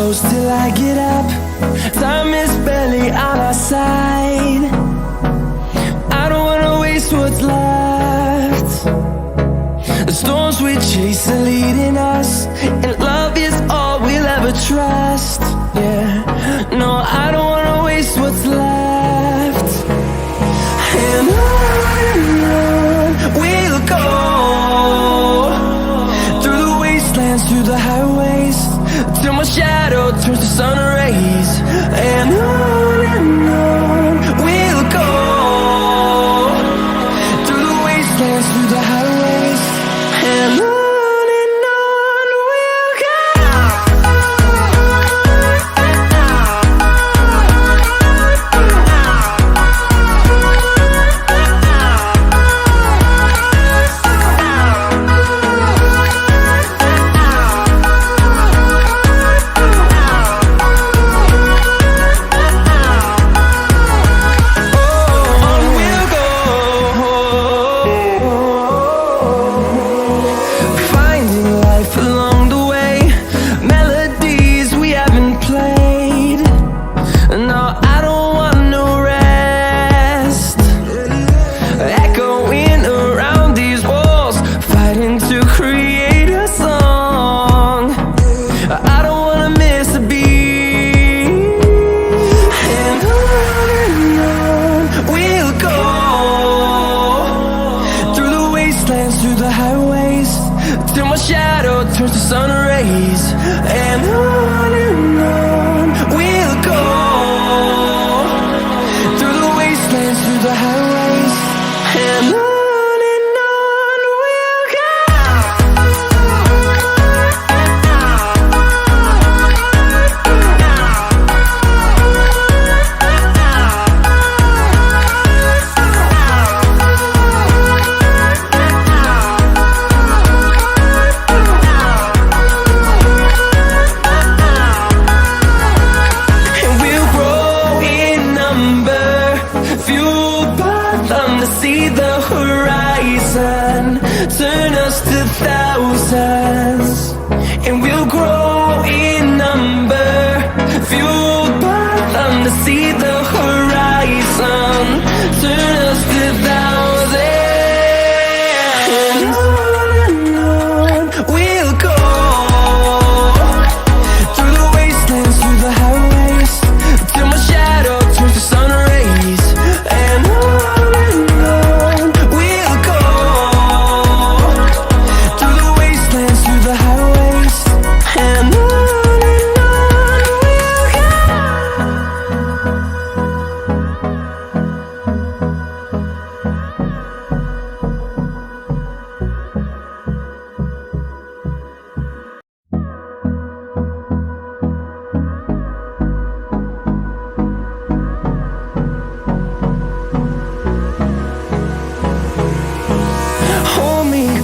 close till I get up. Time is barely on our side. I don't wanna waste what's left. The storms we chase are leading us, and love is all we'll ever trust. Yeah, no, I don't wanna waste what's left. And on we'll go, through the wastelands, through the highways, till my shadow turns to sun rays. And on we'll go, through the wastelands, through the highways, and on we'll go. Through the highways, till my shadow turns to sun rays. And on we'll go, through the wastelands, through the highways, and on we'll go. See the horizon, turn us to thousands, and we'll grow in number, fueled by them. To see the horizon, turn us to thousands, and on we'll go, through the wastelands, through the highways, till my shadow turns to sun rays. And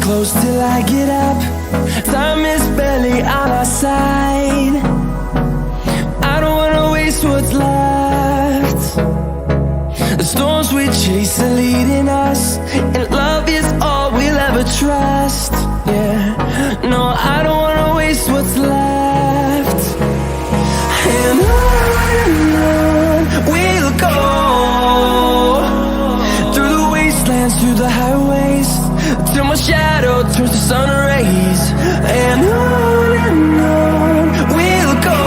close till I get up. Time is barely on our side. I don't wanna waste what's left. The storms we chase are leading us, and love is all we'll ever trust. Yeah, no, I don't wanna waste what's left. And on we'll go, through the wastelands, through the highways, till my shadow turns to sun rays. And on we'll go,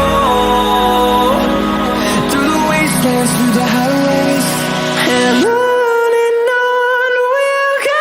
through the wastelands, through the highways, and on. We'll go.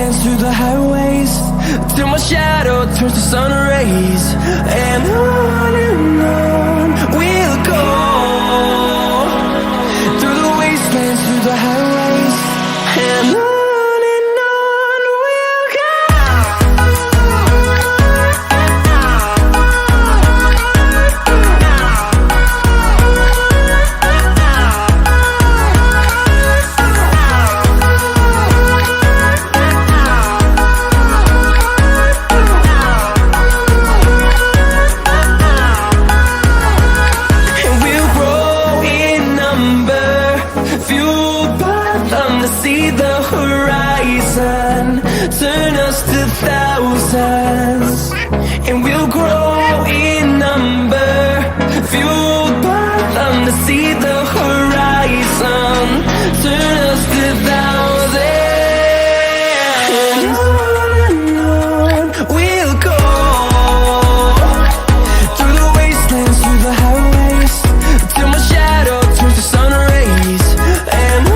wastelands, through the highways, till my shadow turns to sun rays. And on we'll go, through the wastelands, through the highways, and on we'll go. See the horizon turn us to thousands, and we'll grow in number, fueled by them to see the horizon turn us to thousands. And on we'll go, through the wastelands, through the highways, till my shadow turns to sun rays. And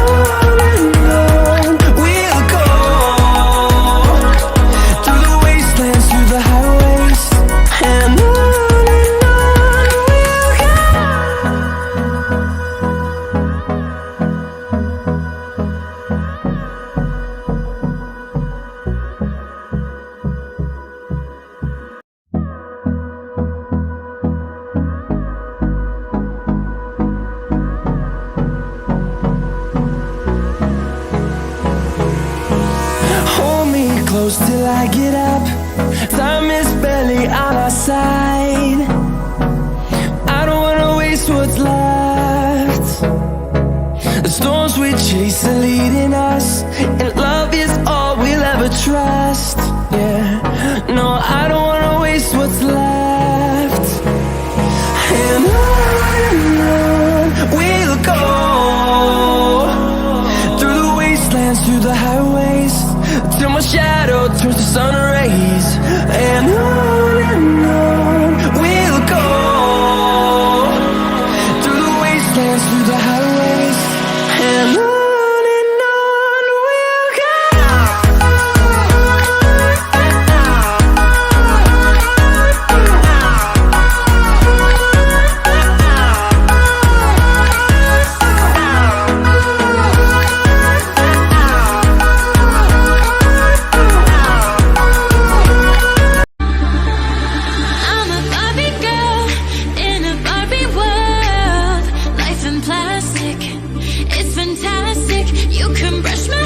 close till I get up. Time is barely on our side. I don't wanna waste what's left. The storms we chase are leading us, and love is all we'll ever trust. Yeah, no, I don't wanna waste what's left. And on we'll go, through the wastelands, through the highways, till my shadow turns to sun rays. And on we'll go, through the wastelands, through the highways, and on we'll go. It's fantastic. You can brush my